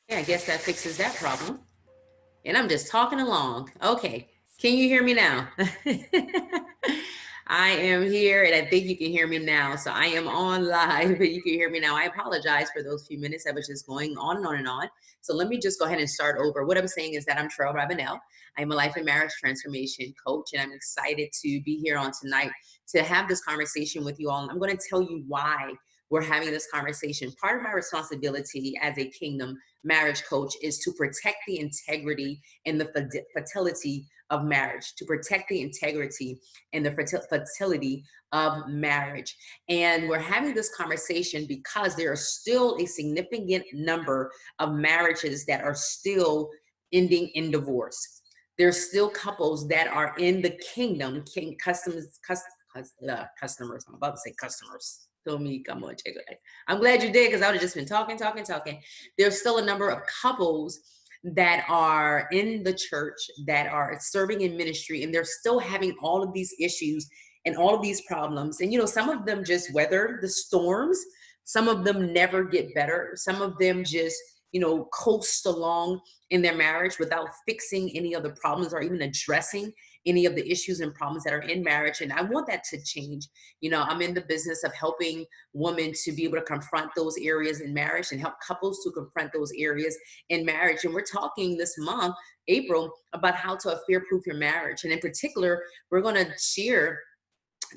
Yeah, I guess that fixes that problem. And I'm just talking along. Okay. Can you hear me now? I am here and I think you can hear me now. So I am on live, but you can hear me now. I apologize for those few minutes that was just going on and on and on. So let me just go ahead and start over. What I'm saying is that I'm Cheryl Rabanel. I'm a life and marriage transformation coach, and I'm excited to be here on tonight to have this conversation with you all. And I'm going to tell you why we're having this conversation. Part of my responsibility as a kingdom marriage coach is to protect the integrity and the fertility of marriage, to protect the integrity and the fertility of marriage. And we're having this conversation because there are still a significant number of marriages that are still ending in divorce. There's still couples that are in the kingdom, customers. I'm about to say customers. Feel me? Come on, check it. I'm glad you did because I would have just been talking, talking, talking. There's still a number of couples that are in the church that are serving in ministry, and they're still having all of these issues and all of these problems. And some of them just weather the storms. Some of them never get better. Some of them just coast along in their marriage without fixing any of the problems or even addressing any of the issues and problems that are in marriage. And I want that to change. I'm in the business of helping women to be able to confront those areas in marriage and help couples to confront those areas in marriage. And we're talking this month, April, about how to affair proof your marriage. And in particular, we're going to share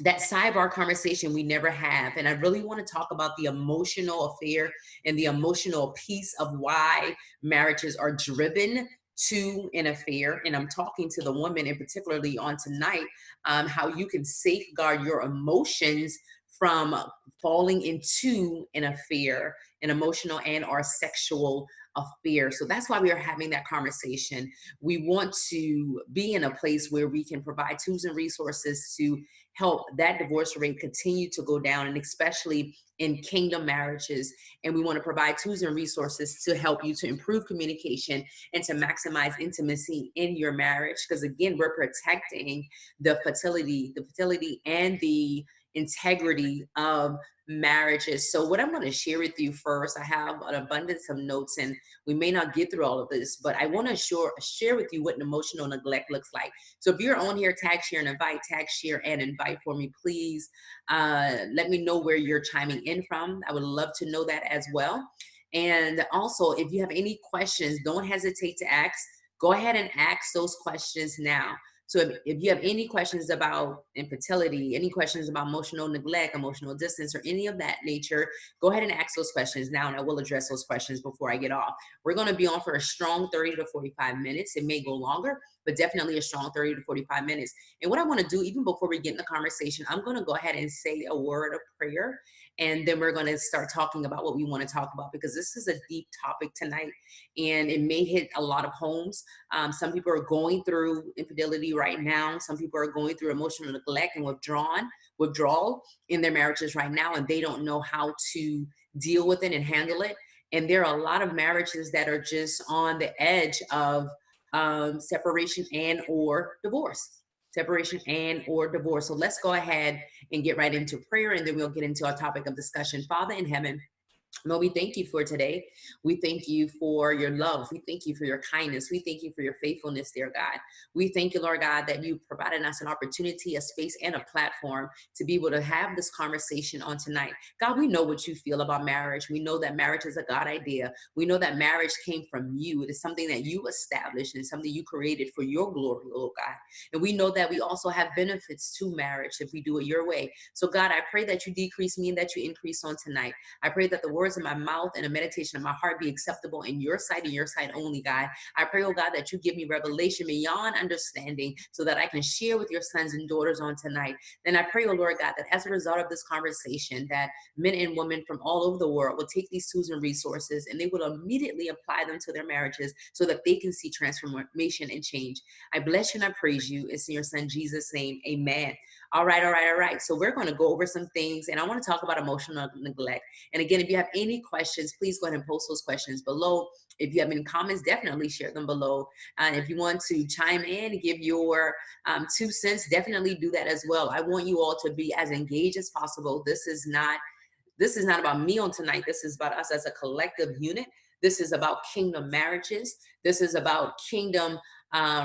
that sidebar conversation we never have. And I really want to talk about the emotional affair and the emotional piece of why marriages are driven to an affair. And I'm talking to the woman in particularly on tonight, how you can safeguard your emotions from falling into an affair, an emotional and or sexual affair. So that's why we are having that conversation. We want to be in a place where we can provide tools and resources to help that divorce rate continue to go down, and especially in kingdom marriages. And we want to provide tools and resources to help you to improve communication and to maximize intimacy in your marriage. Because again, we're protecting the fertility and the integrity of marriages. So what I'm going to share with you first, I have an abundance of notes, and we may not get through all of this, but I want to share with you what an emotional neglect looks like. So if you're on here, tag, share, and invite, tag, share, and invite for me, please. Let me know where you're chiming in from. I would love to know that as well. And also, if you have any questions, don't hesitate to ask. Go ahead and ask those questions now. So if you have any questions about infertility, any questions about emotional neglect, emotional distance, or any of that nature, go ahead and ask those questions now, and I will address those questions before I get off. We're going to be on for a strong 30 to 45 minutes. It may go longer, but definitely a strong 30 to 45 minutes. And what I want to do, even before we get in the conversation, I'm going to go ahead and say a word of prayer, and then we're going to start talking about what we want to talk about, because this is a deep topic tonight, and it may hit a lot of homes. Some people are going through infidelity right now. Some people are going through emotional neglect and withdrawal in their marriages right now, and they don't know how to deal with it and handle it. And there are a lot of marriages that are just on the edge of separation and or divorce. Separation and or divorce. So let's go ahead and get right into prayer, and then we'll get into our topic of discussion. Father in heaven, Lord, we thank you for today. We thank you for your love. We thank you for your kindness. We thank you for your faithfulness, dear God. We thank you, Lord God, that you provided us an opportunity, a space, and a platform to be able to have this conversation on tonight. God, we know what you feel about marriage. We know that marriage is a God idea. We know that marriage came from you. It is something that you established and something you created for your glory, Lord God. And we know that we also have benefits to marriage if we do it your way. So, God, I pray that you decrease me and that you increase on tonight. I pray that the words of my mouth and the meditation of my heart be acceptable in your sight and your sight only, God. I pray, oh God, that you give me revelation beyond understanding so that I can share with your sons and daughters on tonight. Then I pray, oh Lord God, that as a result of this conversation, that men and women from all over the world will take these tools and resources and they will immediately apply them to their marriages so that they can see transformation and change. I bless you and I praise you. It's in your son Jesus' name. Amen. All right, all right, all right. So we're going to go over some things, and I want to talk about emotional neglect. And again, if you have any questions, please go ahead and post those questions below. If you have any comments, definitely share them below. And if you want to chime in, give your 2 cents, definitely do that as well. I want you all to be as engaged as possible. This is not about me on tonight. This is about us as a collective unit. This is about kingdom marriages. This is about kingdom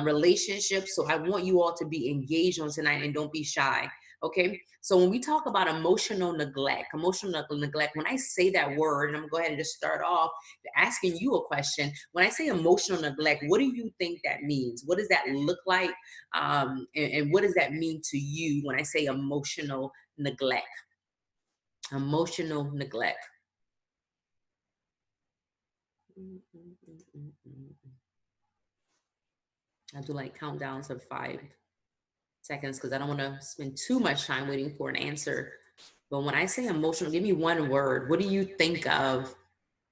relationships. So I want you all to be engaged on tonight and don't be shy. Okay. So when we talk about emotional neglect, when I say that word, and I'm gonna go ahead and just start off asking you a question. When I say emotional neglect, what do you think that means? What does that look like? And what does that mean to you when I say emotional neglect? Emotional neglect. I do like countdowns of 5 seconds because I don't want to spend too much time waiting for an answer. But when I say emotional, give me one word. What do you think of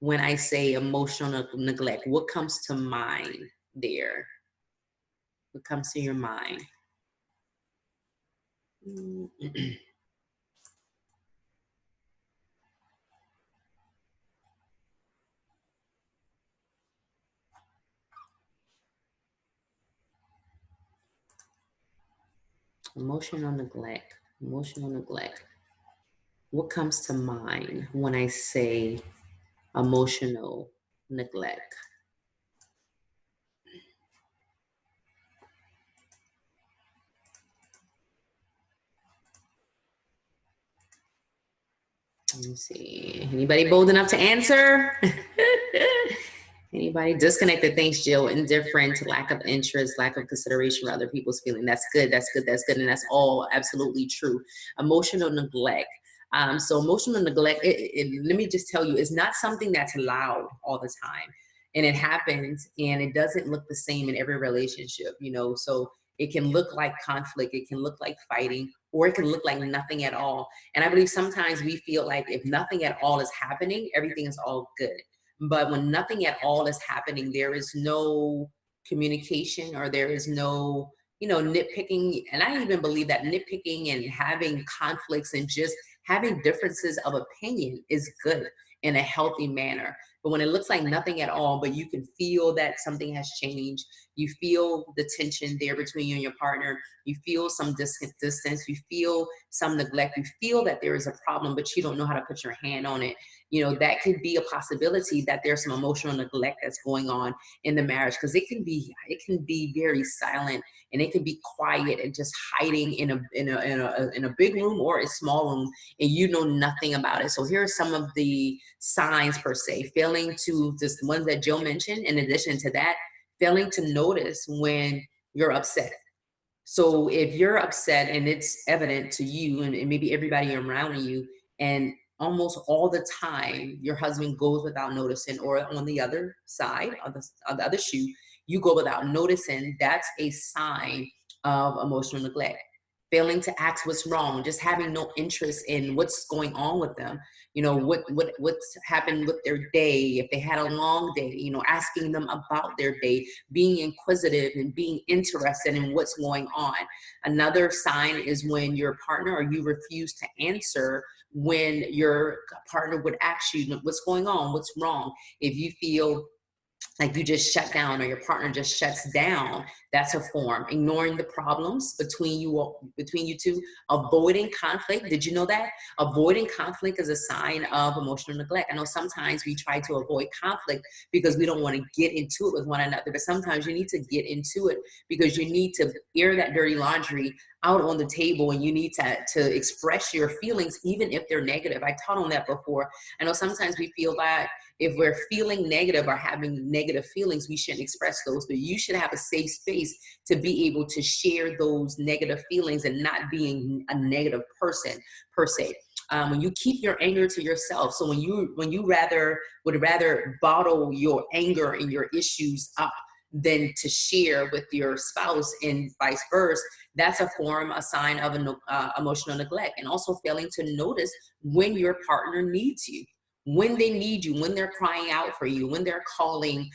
when I say emotional neglect? What comes to mind there? What comes to your mind? Emotional neglect. Emotional neglect. What comes to mind when I say emotional neglect? Let me see. Anybody bold enough to answer? Anybody disconnected? Thanks, Jill. Indifferent, lack of interest, lack of consideration for other people's feeling. That's good. That's good. That's good. And that's all absolutely true. Emotional neglect. So emotional neglect, let me just tell you, it's not something that's loud all the time. And it happens and it doesn't look the same in every relationship, you know. So it can look like conflict, it can look like fighting, or it can look like nothing at all. And I believe sometimes we feel like if nothing at all is happening, everything is all good. But when nothing at all is happening, there is no communication or there is no, nitpicking. And I even believe that nitpicking and having conflicts and just having differences of opinion is good in a healthy manner. But when it looks like nothing at all, but you can feel that something has changed, you feel the tension there between you and your partner, you feel some distance, you feel some neglect, you feel that there is a problem, but you don't know how to put your hand on it. That could be a possibility that there's some emotional neglect that's going on in the marriage, because it can be very silent and it can be quiet and just hiding in a big room or a small room, and you know nothing about it. So here are some of the signs per se. Failing to, just the ones that Joe mentioned, in addition to that, failing to notice when you're upset. So if you're upset and it's evident to you and maybe everybody around you, and almost all the time your husband goes without noticing, or on the other side, on the other shoe, you go without noticing, that's a sign of emotional neglect. Failing to ask what's wrong, just having no interest in what's going on with them. What's happened with their day, if they had a long day, asking them about their day, being inquisitive and being interested in what's going on. Another sign is when your partner or you refuse to answer when your partner would ask you what's going on, what's wrong. If you feel like you just shut down or your partner just shuts down, that's a form. Ignoring the problems between you two. Avoiding conflict. Did you know that avoiding conflict is a sign of emotional neglect? I know sometimes we try to avoid conflict because we don't want to get into it with one another, but sometimes you need to get into it because you need to air that dirty laundry out on the table, and you need to express your feelings even if they're negative. I taught on that before. I know sometimes we feel that if we're feeling negative or having negative feelings, we shouldn't express those, but you should have a safe space to be able to share those negative feelings and not being a negative person per se. When you keep your anger to yourself, so when you would rather bottle your anger and your issues up than to share with your spouse and vice versa, that's a sign of emotional neglect. And also failing to notice when your partner needs you, when they need you, when they're crying out for you, when they're calling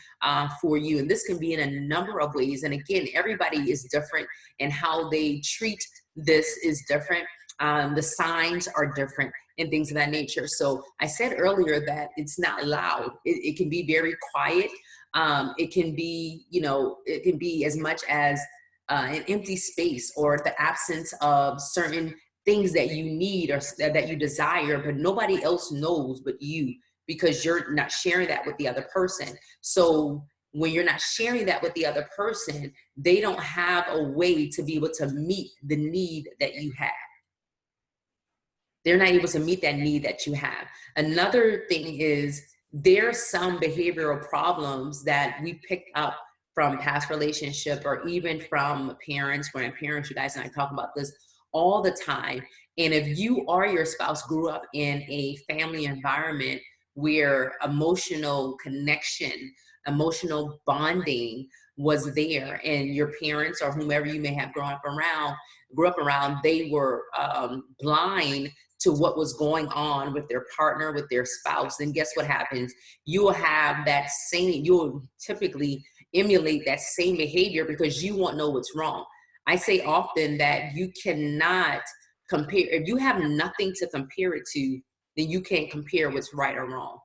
for you. And this can be in a number of ways. And again, everybody is different, and how they treat this is different. The signs are different and things of that nature. So I said earlier that it's not loud. It can be very quiet. It can be, it can be as much as an empty space, or the absence of certain things that you need or that you desire, but nobody else knows but you. because you're not sharing that with the other person. So when you're not sharing that with the other person, they don't have a way to be able to meet the need that you have. They're not able to meet that need that you have. Another thing is there's some behavioral problems that we picked up from past relationship or even from parents, grandparents. You guys and I talk about this all the time. And if you or your spouse grew up in a family environment where emotional connection, emotional bonding was there, and your parents or whomever you may have grew up around, they were blind to what was going on with their partner, with their spouse, then guess what happens? You will have that same, you'll typically emulate that same behavior because you won't know what's wrong. I say often that you cannot compare, if you have nothing to compare it to, then you can't compare what's right or wrong.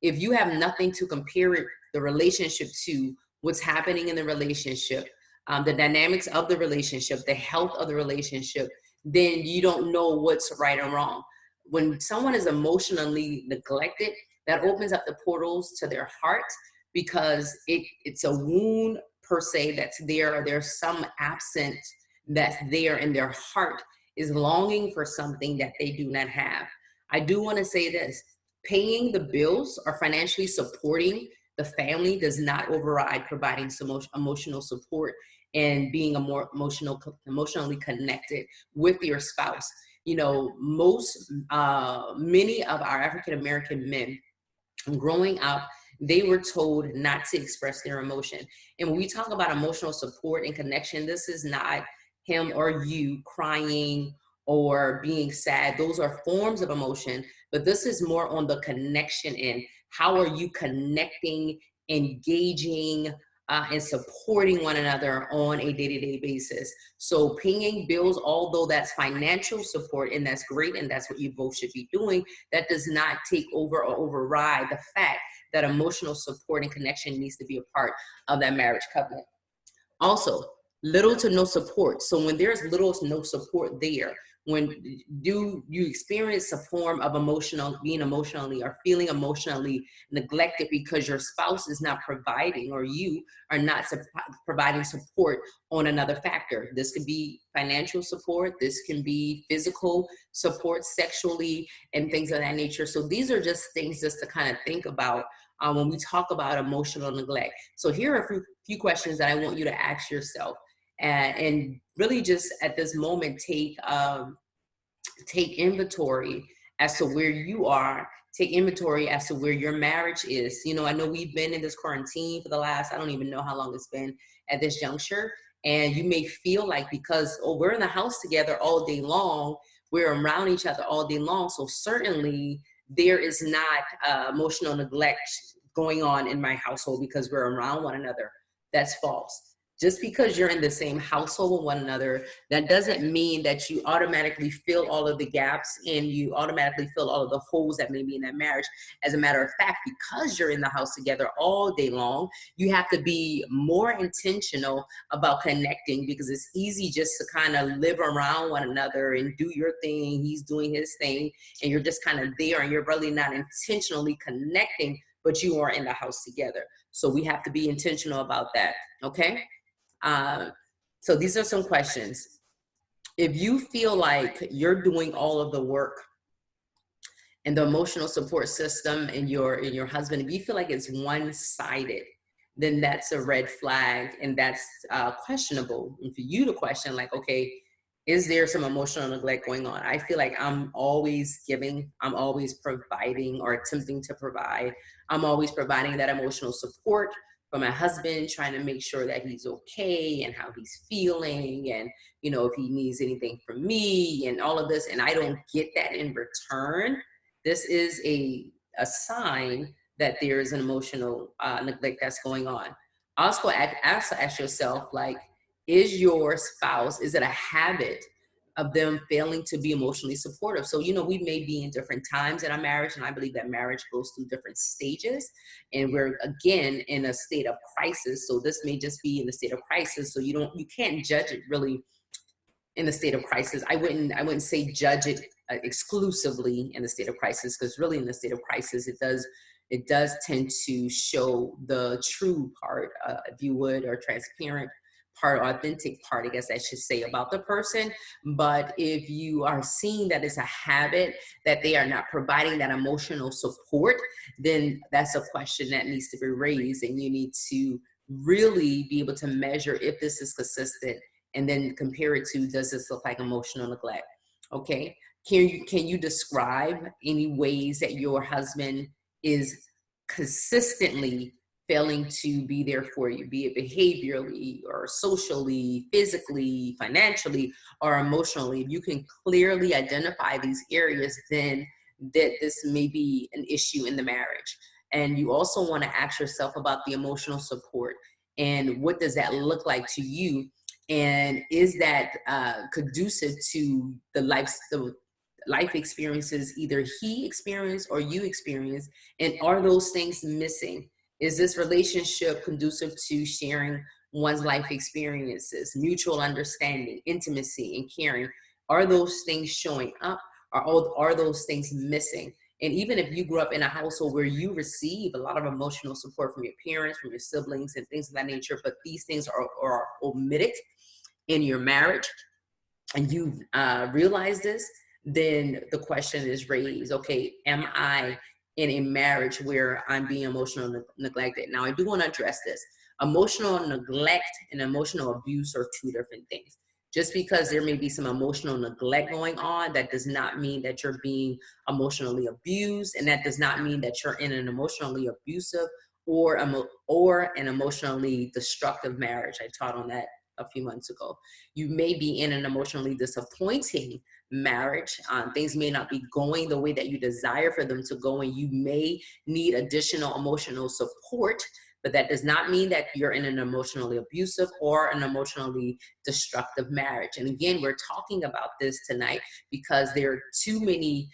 If you have nothing to compare it, the relationship to, what's happening in the relationship, the dynamics of the relationship, the health of the relationship, then you don't know what's right or wrong. When someone is emotionally neglected, that opens up the portals to their heart because it's a wound per se that's there, or there's some absence that's there, and their heart is longing for something that they do not have. I do want to say this: paying the bills or financially supporting the family does not override providing some emotional support and being a more emotionally connected with your spouse. You know, many of our African American men growing up, they were told not to express their emotion. And when we talk about emotional support and connection, this is not him or you crying or being sad. Those are forms of emotion, but this is more on the connection end. How are you connecting, engaging, and supporting one another on a day-to-day basis? So paying bills, although that's financial support and that's great and that's what you both should be doing, that does not take over or override the fact that emotional support and connection needs to be a part of that marriage covenant. Also, little to no support. So when there's little to no support there, when do you experience a form of being emotionally or feeling emotionally neglected because your spouse is not providing, or you are not providing support on another factor? This could be financial support, this can be physical support, sexually, and things of that nature. So these are just things just to kind of think about when we talk about emotional neglect. So here are a few questions that I want you to ask yourself, and really just at this moment take inventory as to where you are. Take inventory as to where your marriage is. You know, I know we've been in this quarantine for the last, I don't even know how long it's been at this juncture. And you may feel like because, oh, we're in the house together all day long, we're around each other all day long, so certainly there is not emotional neglect going on in my household because we're around one another. That's false. Just because you're in the same household with one another, that doesn't mean that you automatically fill all of the gaps and you automatically fill all of the holes that may be in that marriage. As a matter of fact, because you're in the house together all day long, you have to be more intentional about connecting, because it's easy just to kind of live around one another and do your thing, he's doing his thing, and you're just kind of there and you're really not intentionally connecting, but you are in the house together. So we have to be intentional about that, okay? So these are some questions. If you feel like you're doing all of the work and the emotional support system in your husband, if you feel like it's one-sided, then that's a red flag, and that's questionable. And for you to question, like, okay, is there some emotional neglect going on? I feel like I'm always giving, I'm always providing or attempting to provide. I'm always providing that emotional support for my husband, trying to make sure that he's okay and how he's feeling, and, you know, if he needs anything from me and all of this, and I don't get that in return, this is a sign that there is an emotional neglect that's going on. Also ask yourself, like, is your spouse, is it a habit of them failing to be emotionally supportive? So, you know, we may be in different times in our marriage, and I believe that marriage goes through different stages, and we're again in a state of crisis. So this may just be in the state of crisis. So you can't judge it really in the state of crisis. I wouldn't say judge it exclusively in the state of crisis, because really in the state of crisis, it does tend to show the true part, if you would, or transparent part, authentic part, I guess I should say, about the person. But if you are seeing that it's a habit, that they are not providing that emotional support, then that's a question that needs to be raised, and you need to really be able to measure if this is consistent, and then compare it to, does this look like emotional neglect? Okay. Can you describe any ways that your husband is consistently failing to be there for you, be it behaviorally or socially, physically, financially, or emotionally? If you can clearly identify these areas, then that this may be an issue in the marriage. And you also want to ask yourself about the emotional support, and what does that look like to you, and is that conducive to the life experiences either he experienced or you experienced, and are those things missing? Is this relationship conducive to sharing one's life experiences, mutual understanding, intimacy, and caring? Are those things showing up, or are those things missing? And even if you grew up in a household where you receive a lot of emotional support from your parents, from your siblings, and things of that nature, but these things are omitted in your marriage, and you realize this, then the question is raised, okay, am I in a marriage where I'm being emotionally neglected? Now, I do want to address this. Emotional neglect and emotional abuse are two different things. Just because there may be some emotional neglect going on, that does not mean that you're being emotionally abused, and that does not mean that you're in an emotionally abusive or an emotionally destructive marriage. I taught on that a few months ago. You may be in an emotionally disappointing marriage. Things may not be going the way that you desire for them to go, and you may need additional emotional support, but that does not mean that you're in an emotionally abusive or an emotionally destructive marriage. And again, we're talking about this tonight because there are too many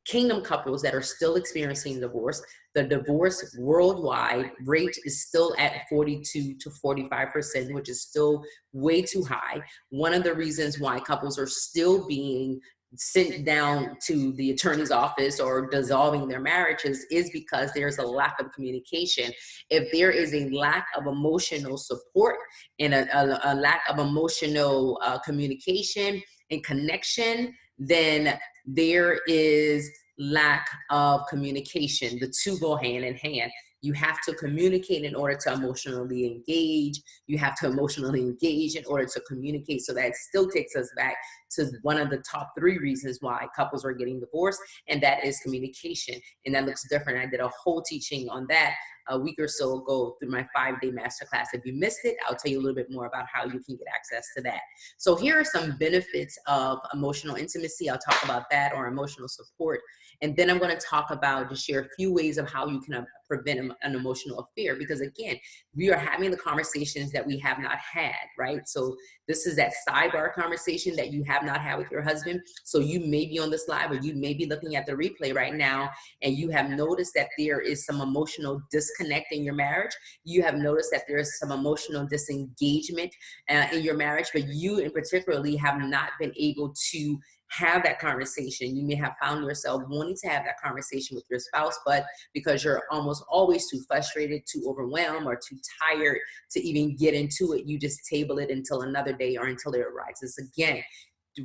kingdom couples that are still experiencing divorce. The divorce worldwide rate is still at 42 to 45%, which is still way too high. One of the reasons why couples are still being sent down to the attorney's office or dissolving their marriages is because there's a lack of communication. If there is a lack of emotional support and a lack of emotional communication and connection, then there is lack of communication. The two go hand in hand. You have to communicate in order to emotionally engage. You have to emotionally engage in order to communicate. So that still takes us back to one of the top 3 reasons why couples are getting divorced, and that is communication. And that looks different. I did a whole teaching on that a week or so ago through my 5-day masterclass. If you missed it, I'll tell you a little bit more about how you can get access to that. So here are some benefits of emotional intimacy. I'll talk about that, or emotional support. And then I'm going to talk about, to share a few ways of how you can prevent an emotional affair. Because again, we are having the conversations that we have not had, right? So this is that sidebar conversation that you have not had with your husband. So you may be on this live, or you may be looking at the replay right now, and you have noticed that there is some emotional disconnect in your marriage. You have noticed that there is some emotional disengagement in your marriage, but you in particularly have not been able to have that conversation. You may have found yourself wanting to have that conversation with your spouse, but because you're almost always too frustrated, too overwhelmed, or too tired to even get into it, you just table it until another day or until it arises again.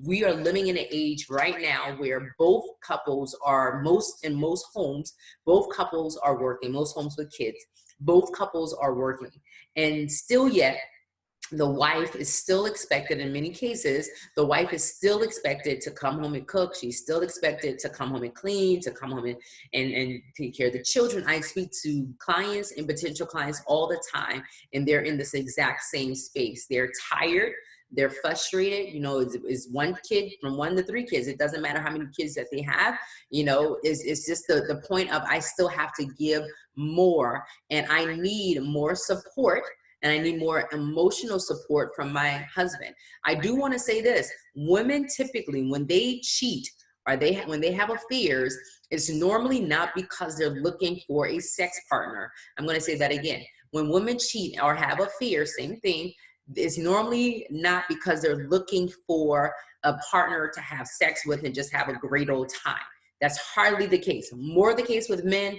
We are living in an age right now where both couples are, in most homes, both couples are working, most homes with kids, both couples are working. And still yet, the wife is still expected, in many cases, the wife is still expected to come home and cook. She's still expected to come home and clean, to come home and take care of the children. I speak to clients and potential clients all the time, and they're in this exact same space. They're tired. They're frustrated. You know, it's one kid, from 1 to 3 kids. It doesn't matter how many kids that they have. You know, it's just the point of, I still have to give more, and I need more support, and I need more emotional support from my husband. I do want to say this: women typically, when they cheat, or when they have affairs, it's normally not because they're looking for a sex partner. I'm going to say that again. When women cheat or have affairs, same thing, it's normally not because they're looking for a partner to have sex with and just have a great old time. That's hardly the case. More the case with men,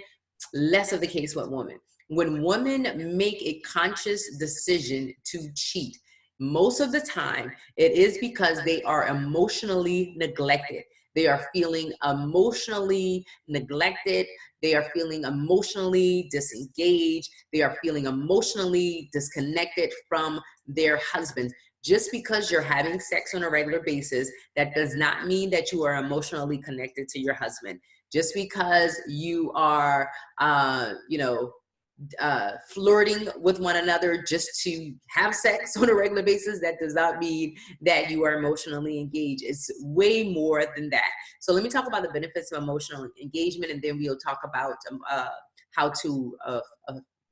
less of the case with women. When women make a conscious decision to cheat, most of the time it is because they are emotionally neglected. They are feeling emotionally neglected. They are feeling emotionally disengaged. They are feeling emotionally disconnected from their husbands. Just because you're having sex on a regular basis, that does not mean that you are emotionally connected to your husband. Just because you are, flirting with one another just to have sex on a regular basis, that does not mean that you are emotionally engaged. It's way more than that. So let me talk about the benefits of emotional engagement, and then we'll talk about how to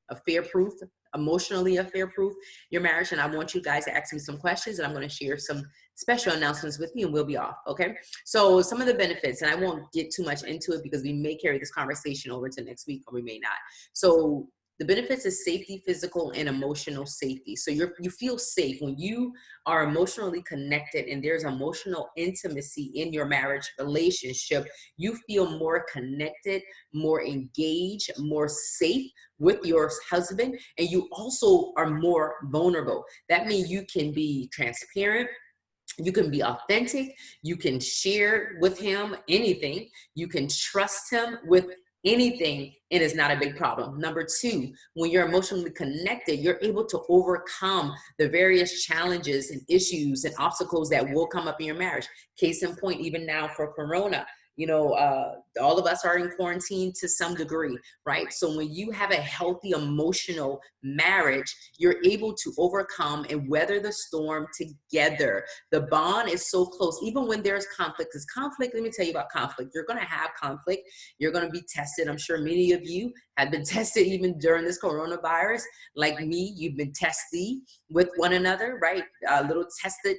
affair proof, emotionally affair proof your marriage. And I want you guys to ask me some questions, and I'm going to share some special announcements with you, and we'll be off. Okay. So some of the benefits, and I won't get too much into it because we may carry this conversation over to next week or we may not. So the benefits is safety, physical and emotional safety. So you feel safe when you are emotionally connected and there's emotional intimacy in your marriage relationship. You feel more connected, more engaged, more safe with your husband, and you also are more vulnerable. That means you can be transparent. You can be authentic. You can share with him anything. You can trust him with anything, and it's not a big problem. Number two, when you're emotionally connected, you're able to overcome the various challenges and issues and obstacles that will come up in your marriage. Case in point, even now for Corona, all of us are in quarantine to some degree, right? So when you have a healthy emotional marriage, you're able to overcome and weather the storm together. The bond is so close, even when there's conflict. Because conflict, let me tell you about conflict. You're going to have conflict. You're going to be tested. I'm sure many of you have been tested even during this coronavirus. Like me, you've been testy with one another, right? A little tested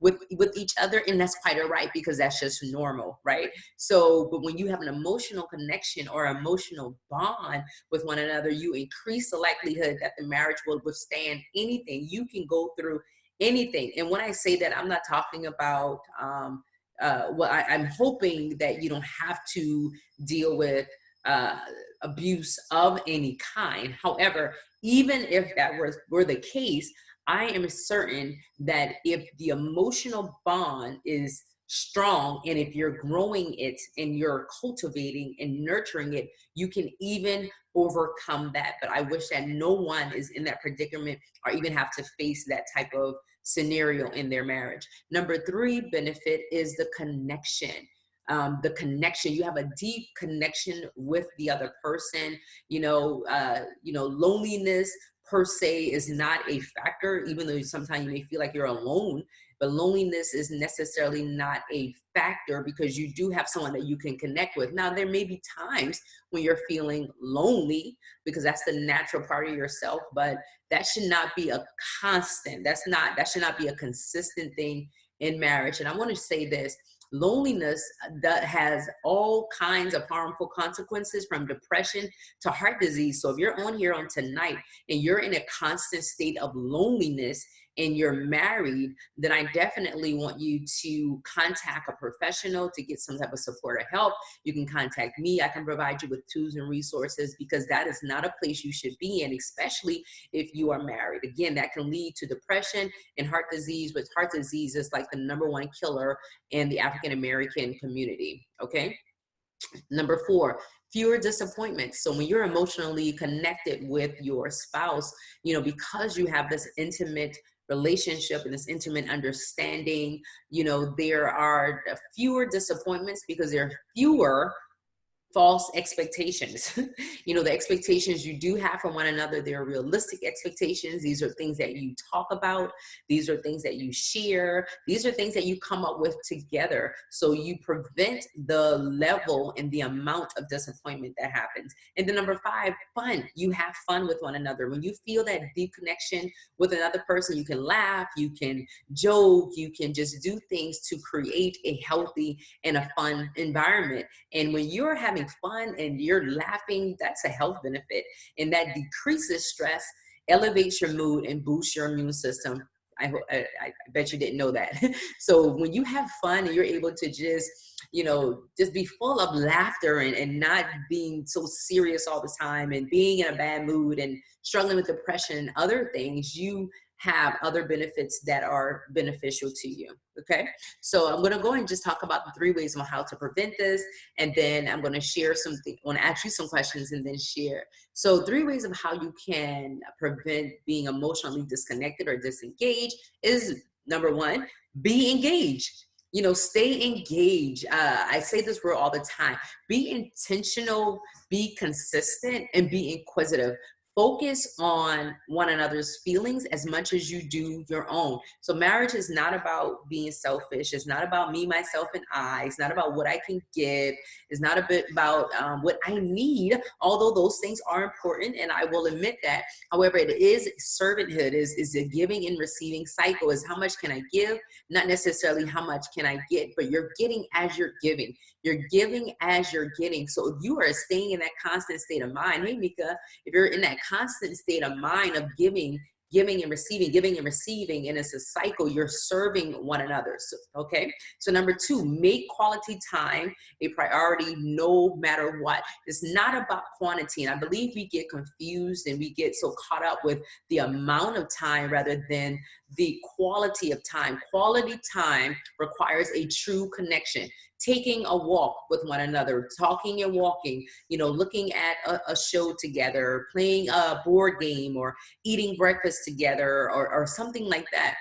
with each other, and that's quite all right because that's just normal, right? So but when you have an emotional connection or emotional bond with one another, you increase the likelihood that the marriage will withstand anything. You can go through anything. And when I say that, I'm not talking about I'm hoping that you don't have to deal with uh, abuse of any kind. However, even if that were the case, I am certain that if the emotional bond is strong and if you're growing it and you're cultivating and nurturing it, you can even overcome that. But I wish that no one is in that predicament or even have to face that type of scenario in their marriage. Number three benefit is the connection. The connection, you have a deep connection with the other person. Loneliness per se is not a factor, even though sometimes you may feel like you're alone, but loneliness is necessarily not a factor because you do have someone that you can connect with. Now, there may be times when you're feeling lonely because that's the natural part of yourself, but that should not be a constant. That should not be a consistent thing in marriage. And I want to say this: loneliness that has all kinds of harmful consequences, from depression to heart disease. So if you're on here on tonight and you're in a constant state of loneliness and you're married, then I definitely want you to contact a professional to get some type of support or help. You can contact me. I can provide you with tools and resources, because that is not a place you should be in, especially if you are married. Again, that can lead to depression and heart disease, but heart disease is like the number one killer in the African American community. Okay. Number four, fewer disappointments. So when you're emotionally connected with your spouse, because you have this intimate relationship and this intimate understanding, there are fewer disappointments because there are fewer false expectations. The expectations you do have from one another, they're realistic expectations. These are things that you talk about. These are things that you share. These are things that you come up with together. So you prevent the level and the amount of disappointment that happens. And then number five, fun. You have fun with one another. When you feel that deep connection with another person, you can laugh, you can joke, you can just do things to create a healthy and a fun environment. And when you're having fun and you're laughing, that's a health benefit, and that decreases stress elevates your mood and boosts your immune system. I bet you didn't know that. So when you have fun and you're able to just, just be full of laughter and not being so serious all the time and being in a bad mood and struggling with depression and other things, you have other benefits that are beneficial to you. Okay. So I'm going to go and just talk about the 3 ways on how to prevent this. And then I'm going to share something, I want to ask you some questions and then share. So 3 ways of how you can prevent being emotionally disconnected or disengaged is number 1, be engaged. Stay engaged. I say this word all the time. Be intentional, be consistent, and be inquisitive. Focus on one another's feelings as much as you do your own. So marriage is not about being selfish. It's not about me, myself, and I. It's not about what I can give. It's not a bit about what I need, although those things are important, and I will admit that. However, it is servanthood, is a giving and receiving cycle, is how much can I give, not necessarily how much can I get, but you're getting as you're giving. You're giving as you're getting. So if you are staying in that constant state of mind, hey, Mika, if you're in that constant state of mind of giving and receiving, and it's a cycle, you're serving one another. So, okay. So number 2, make quality time a priority no matter what. It's not about quantity. And I believe we get confused and we get so caught up with the amount of time rather than the quality of time. Quality time requires a true connection. Taking a walk with one another, talking and walking, looking at a show together, playing a board game, or eating breakfast together, or something like that.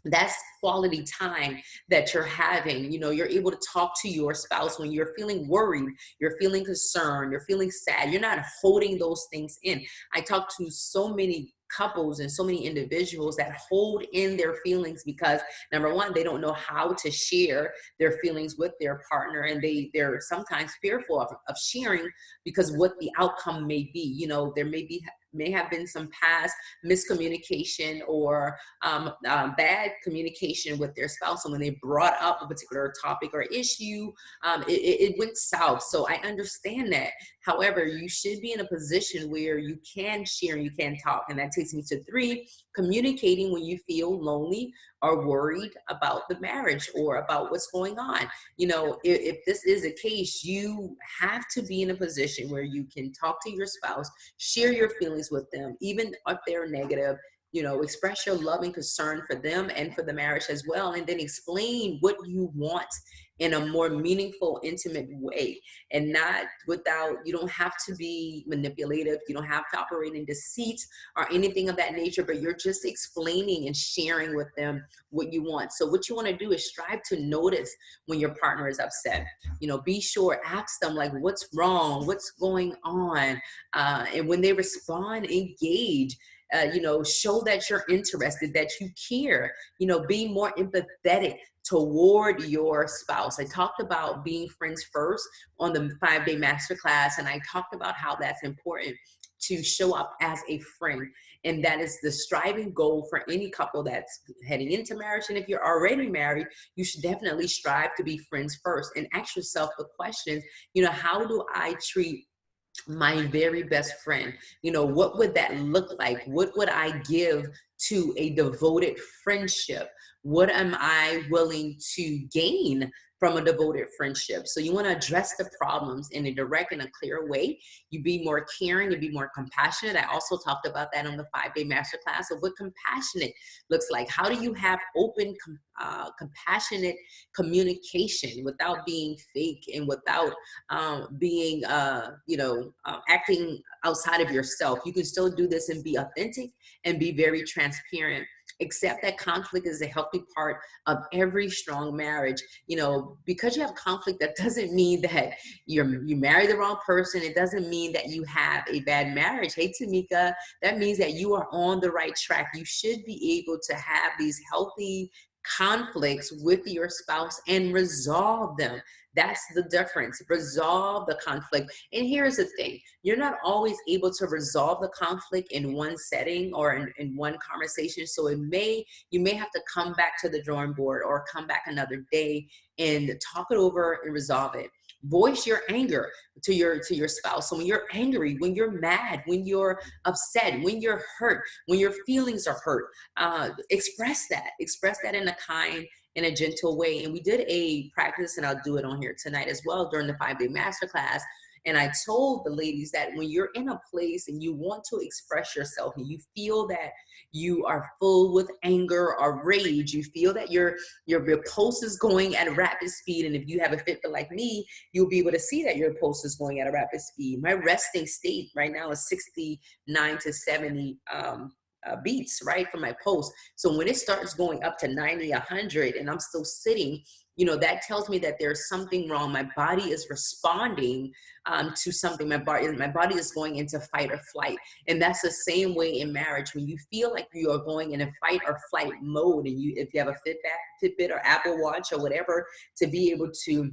That's quality time that you're having. You're able to talk to your spouse when you're feeling worried, you're feeling concerned, you're feeling sad. You're not holding those things in. I talk to so many couples and so many individuals that hold in their feelings because number 1, they don't know how to share their feelings with their partner, and they're sometimes fearful of sharing because what the outcome may be. There may have been some past miscommunication or bad communication with their spouse, and when they brought up a particular topic or issue, it went south. So I understand that. However, you should be in a position where you can share and you can talk. And that takes me to 3, communicating when you feel lonely or worried about the marriage or about what's going on. If this is a case, you have to be in a position where you can talk to your spouse, share your feelings with them, even if they're negative. Express your love and concern for them and for the marriage as well, and then explain what you want in a more meaningful, intimate way, and not without, you don't have to be manipulative. You don't have to operate in deceit or anything of that nature, but you're just explaining and sharing with them what you want. So what you want to do is strive to notice when your partner is upset. Be sure, ask them like, what's wrong? What's going on? And when they respond, engage. Show that you're interested, that you care, be more empathetic toward your spouse. I talked about being friends first on the 5-day masterclass, and I talked about how that's important to show up as a friend. And that is the striving goal for any couple that's heading into marriage. And if you're already married, you should definitely strive to be friends first and ask yourself the questions, how do I treat my very best friend? What would that look like? What would I give to a devoted friendship? What am I willing to gain from a devoted friendship? So you want to address the problems in a direct and a clear way. You be more caring and be more compassionate. I also talked about that on the 5-day masterclass of what compassionate looks like. How do you have open, compassionate communication without being fake and without being, acting outside of yourself? You can still do this and be authentic and be very transparent. Accept that conflict is a healthy part of every strong marriage. Because you have conflict, that doesn't mean that you marry the wrong person. It doesn't mean that you have a bad marriage. Hey, Tamika, that means that you are on the right track. You should be able to have these healthy conflicts with your spouse and resolve them. That's the difference. Resolve the conflict. And here's the thing. You're not always able to resolve the conflict in one setting or in one conversation. So you may have to come back to the drawing board or come back another day and talk it over and resolve it. Voice your anger to your spouse. So when you're angry, when you're mad, when you're upset, when you're hurt, when your feelings are hurt, express that in a kind, in a gentle way. And we did a practice, and I'll do it on here tonight as well during the 5-day masterclass. And I told the ladies that when you're in a place and you want to express yourself and you feel that you are full with anger or rage, you feel that your pulse is going at a rapid speed. And if you have a Fitbit like me, you'll be able to see that your pulse is going at a rapid speed. My resting state right now is 69 to 70 beats, right, for my pulse. So when it starts going up to 90, 100, and I'm still sitting, that tells me that there's something wrong. My body is responding to something. My body is going into fight or flight. And that's the same way in marriage. When you feel like you are going in a fight or flight mode, and if you have a Fitbit or Apple Watch or whatever, to be able to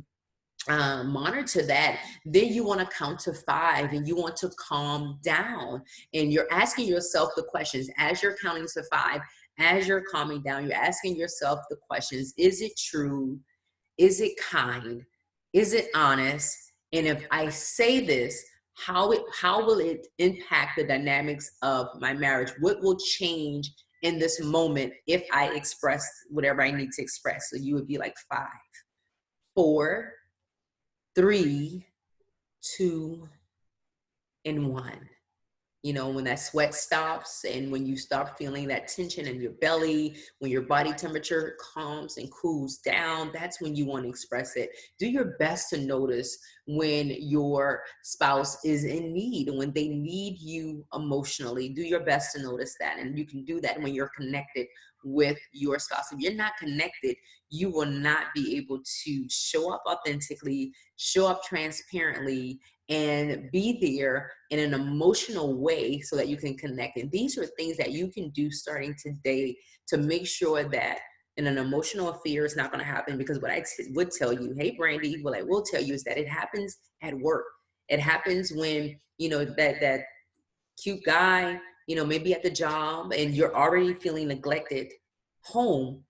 monitor that, then you want to count to 5 and you want to calm down, and you're asking yourself the questions as you're counting to 5. As you're calming down, you're asking yourself the questions: is it true? Is it kind? Is it honest? And if I say this, how will it impact the dynamics of my marriage? What will change in this moment if I express whatever I need to express? So you would be like 5, 4, 3, 2, and 1. When that sweat stops and when you start feeling that tension in your belly, when your body temperature calms and cools down, that's when you want to express it. Do your best to notice when your spouse is in need, when they need you emotionally. Do your best to notice that. And you can do that when you're connected with your spouse. If you're not connected, you will not be able to show up authentically, show up transparently, and be there in an emotional way so that you can connect. And these are things that you can do starting today to make sure that in an emotional affair is not going to happen. Because what I would tell you, hey Brandy, what I will tell you is that it happens at work. It happens when, that cute guy, maybe at the job, and you're already feeling neglected home,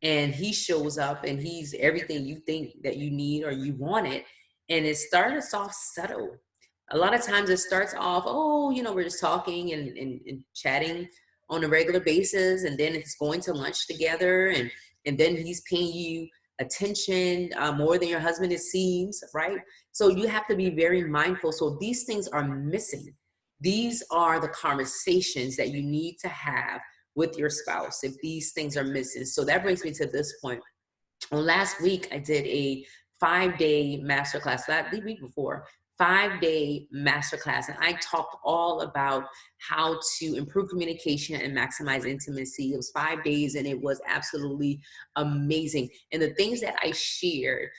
and he shows up and he's everything you think that you need or you wanted. And it starts off subtle. A lot of times it starts off, oh, we're just talking and chatting on a regular basis, and then it's going to lunch together, and then he's paying you attention more than your husband, it seems, right? So you have to be very mindful. So these things are missing. These are the conversations that you need to have with your spouse if these things are missing. So that brings me to this point. Well, last week I did a 5-day masterclass. The week before, 5-day masterclass, and I talked all about how to improve communication and maximize intimacy. It was 5 days, and it was absolutely amazing. And the things that I shared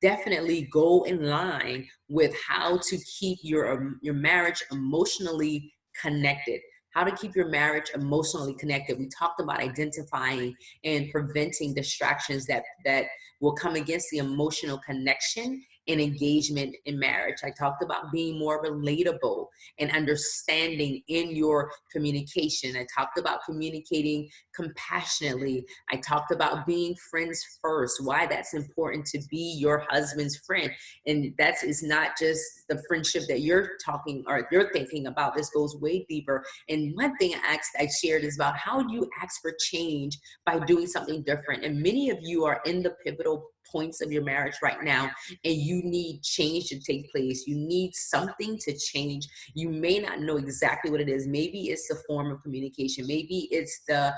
definitely go in line with how to keep your marriage emotionally connected. How to keep your marriage emotionally connected. We talked about identifying and preventing distractions that will come against the emotional connection and engagement in marriage. I talked about being more relatable and understanding in your communication. I talked about communicating compassionately. I talked about being friends first, why that's important to be your husband's friend. And that is not just the friendship that you're talking or you're thinking about. This goes way deeper. And one thing I shared is about how you ask for change by doing something different. And many of you are in the pivotal points of your marriage right now, and you need change to take place. You need something to change. You may not know exactly what it is. Maybe it's the form of communication. Maybe it's the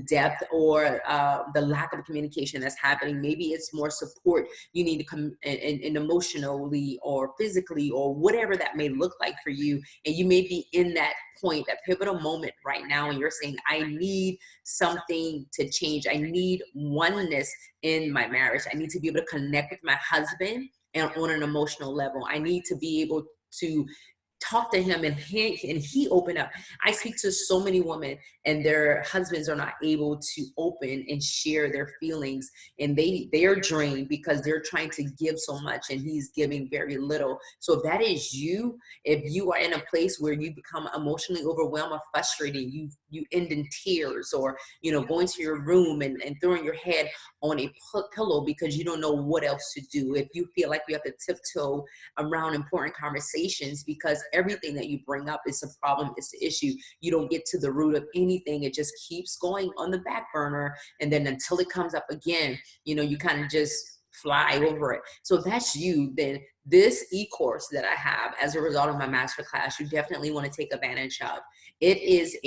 depth or the lack of communication that's happening. Maybe it's more support you need to come in emotionally or physically or whatever that may look like for you. And you may be in that point, that pivotal moment right now, and you're saying, I need something to change. I need oneness in my marriage. I need to be able to connect with my husband and on an emotional level. I need to be able to talk to him, and he opened up. I speak to so many women and their husbands are not able to open and share their feelings, and they're drained because they're trying to give so much and he's giving very little. So if that is you, if you are in a place where you become emotionally overwhelmed or frustrated, you end in tears, or going to your room and throwing your head on a pillow because you don't know what else to do, if you feel like you have to tiptoe around important conversations because everything that you bring up is a problem, it's the issue, you don't get to the root of anything, it just keeps going on the back burner, and then until it comes up again, you kind of just fly over it. So if that's you, then this e-course that I have as a result of my masterclass, you definitely want to take advantage of. It is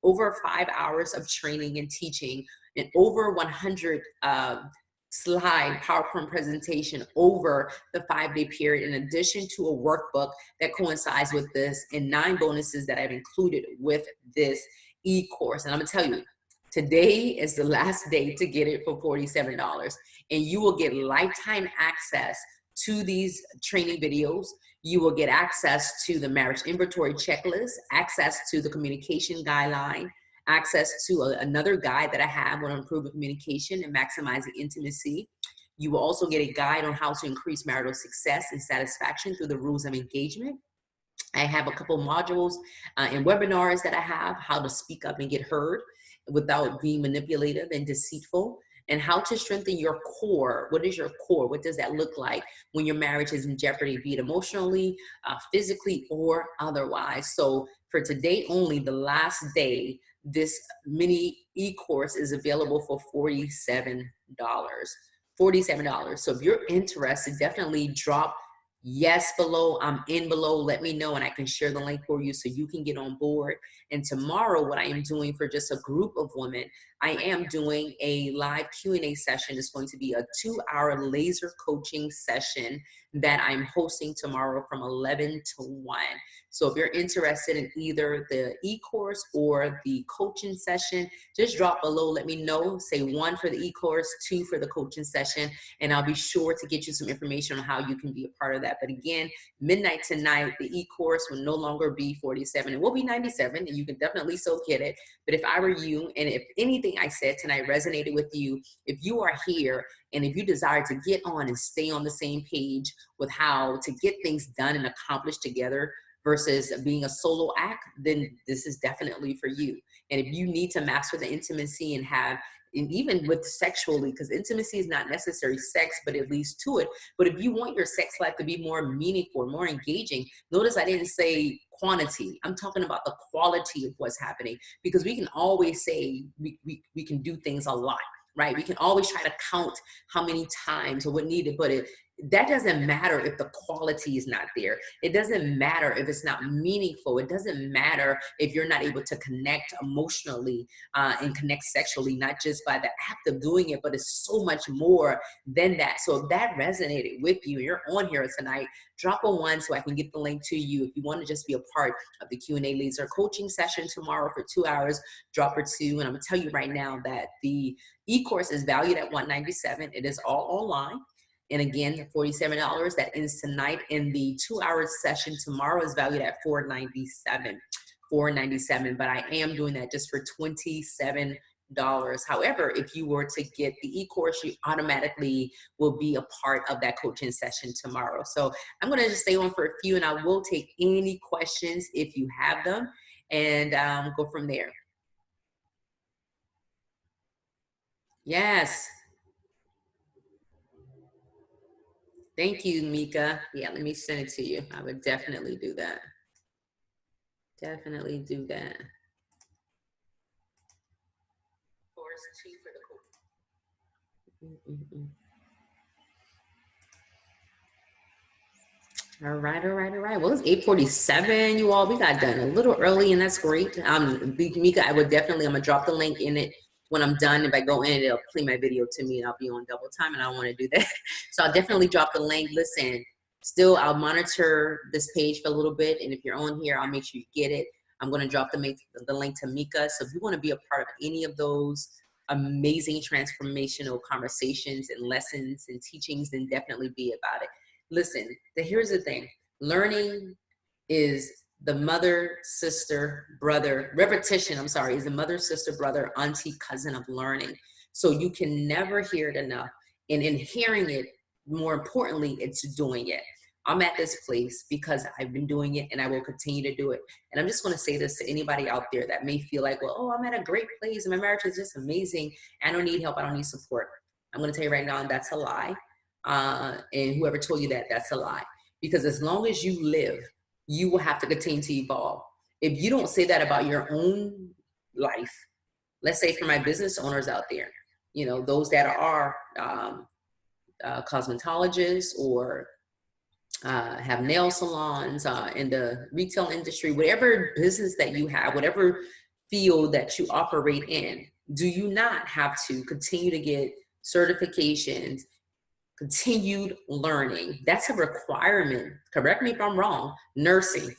over 5 hours of training and teaching, and over 100 slide PowerPoint presentation over the 5-day period, in addition to a workbook that coincides with this, and 9 bonuses that I've included with this e-course. And I'm gonna tell you, today is the last day to get it for $47, and you will get lifetime access to these training videos. You will get access to the marriage inventory checklist, access to the communication guideline, access to another guide that I have on improving communication and maximizing intimacy. You will also get a guide on how to increase marital success and satisfaction through the rules of engagement. I have a couple modules and webinars that I have, how to speak up and get heard without being manipulative and deceitful, and how to strengthen your core. What is your core? What does that look like when your marriage is in jeopardy, be it emotionally, physically, or otherwise? So for today only, the last day, this mini e-course is available for $47. $47. So if you're interested, definitely drop yes below, I'm in below, let me know, and I can share the link for you so you can get on board. And tomorrow, what I am doing for just a group of women, I am doing a live Q&A session. It's going to be a 2-hour laser coaching session that I'm hosting tomorrow from 11 to 1. So if you're interested in either the e-course or the coaching session, just drop below, let me know, say 1 for the e-course, 2 for the coaching session, and I'll be sure to get you some information on how you can be a part of that. But again, midnight tonight, the e-course will no longer be $47. It will be $97, and you can definitely still get it. But if I were you, and if anything I said tonight resonated with you, if you are here and if you desire to get on and stay on the same page with how to get things done and accomplished together versus being a solo act, then this is definitely for you. And if you need to master the intimacy and have, and even with sexually, because intimacy is not necessarily sex, but it leads to it. But if you want your sex life to be more meaningful, more engaging, notice I didn't say quantity. I'm talking about the quality of what's happening, because we can always say we can do things a lot, right? We can always try to count how many times or what needed, but that doesn't matter if the quality is not there. It doesn't matter if it's not meaningful. It doesn't matter if you're not able to connect emotionally and connect sexually, not just by the act of doing it, but it's so much more than that. So if that resonated with you and you're on here tonight, drop a 1 so I can get the link to you. If you want to just be a part of the Q&A laser coaching session tomorrow for 2 hours, drop a 2. And I'm gonna tell you right now that the e-course is valued at $197. It is all online. And again, $47, that ends tonight. And the 2-hour session tomorrow is valued at $497. But I am doing that just for $27. However, if you were to get the e-course, you automatically will be a part of that coaching session tomorrow. So I'm going to just stay on for a few, and I will take any questions if you have them, and go from there. Yes. Thank you, Mika. Yeah, let me send it to you. I would definitely do that. Definitely do that. All right, all right, all right. Well, it's 8:47, you all. We got done a little early, and that's great. Mika, I'm gonna drop the link in it when I'm done. If I go in, it'll play my video to me, and I'll be on double time, and I don't want to do that. So I'll definitely drop the link. Listen, still, I'll monitor this page for a little bit, and if you're on here, I'll make sure you get it. I'm gonna drop the link to Mika. So if you want to be a part of any of those amazing transformational conversations and lessons and teachings, then definitely be about it. Listen, here's the thing. Learning is the mother, sister, brother. Repetition, I'm sorry, is the mother, sister, brother, auntie, cousin of learning. So you can never hear it enough. And in hearing it, more importantly, it's doing it. I'm at this place because I've been doing it and I will continue to do it. And I'm just going to say this to anybody out there that may feel like, well, oh, I'm at a great place and my marriage is just amazing. I don't need help. I don't need support. I'm going to tell you right now, that's a lie. And whoever told you that, that's a lie. Because as long as you live, you will have to continue to evolve. If you don't say that about your own life, let's say for my business owners out there, you know, those that are cosmetologists or have nail salons in the retail industry, whatever business that you have, whatever field that you operate in, do you not have to continue to get certifications, continued learning? That's a requirement. Correct me if I'm wrong. Nursing,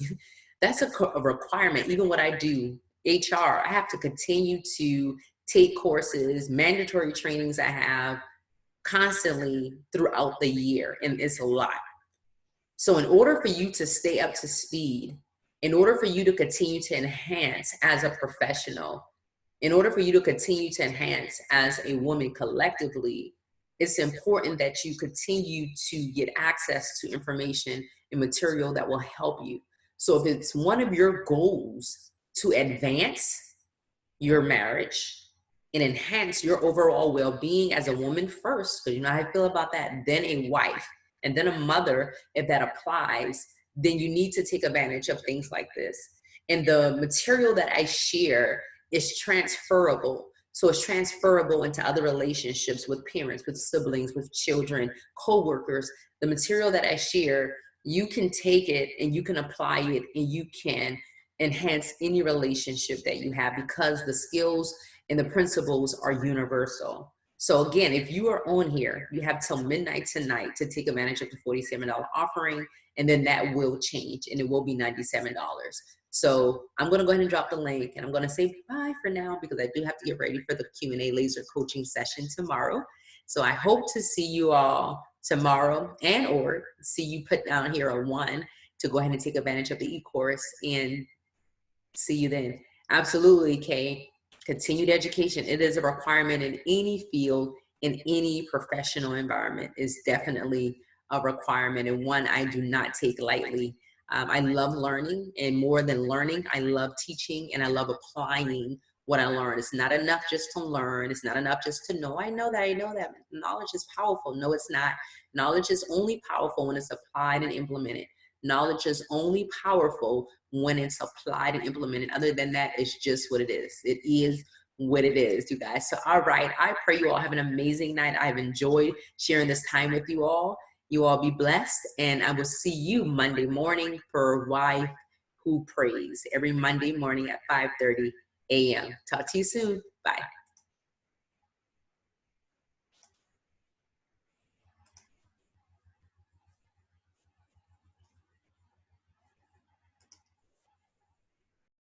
that's a requirement. Even what I do, HR, I have to continue to take courses, mandatory trainings I have constantly throughout the year, and it's a lot. So in order for you to stay up to speed, in order for you to continue to enhance as a professional, in order for you to continue to enhance as a woman collectively, it's important that you continue to get access to information and material that will help you. So if it's one of your goals to advance your marriage and enhance your overall well-being as a woman first, because you know how I feel about that, then a wife, and then a mother, if that applies, then you need to take advantage of things like this. And the material that I share is transferable. So it's transferable into other relationships with parents, with siblings, with children, co-workers. The material that I share, you can take it and you can apply it and you can enhance any relationship that you have because the skills and the principles are universal. So again, if you are on here, you have till midnight tonight to take advantage of the $47 offering, and then that will change and it will be $97. So I'm going to go ahead and drop the link, and I'm going to say bye for now because I do have to get ready for the Q&A laser coaching session tomorrow. So I hope to see you all tomorrow, and or see you put down here a 1 to go ahead and take advantage of the e-course, and see you then. Absolutely, Kay. Continued education. It is a requirement in any field, in any professional environment, is definitely a requirement, and one I do not take lightly. I love learning, and more than learning, I love teaching and I love applying what I learn. It's not enough just to learn. It's not enough just to know. I know that. I know that. Knowledge is powerful. No, it's not. Knowledge is only powerful when it's applied and implemented. Knowledge is only powerful when it's applied and implemented. Other than that, it's just what it is. It is what it is, you guys. So, all right. I pray you all have an amazing night. I've enjoyed sharing this time with you all. You all be blessed. And I will see you Monday morning for Wife Who Prays, every Monday morning at 5:30 a.m. Talk to you soon. Bye.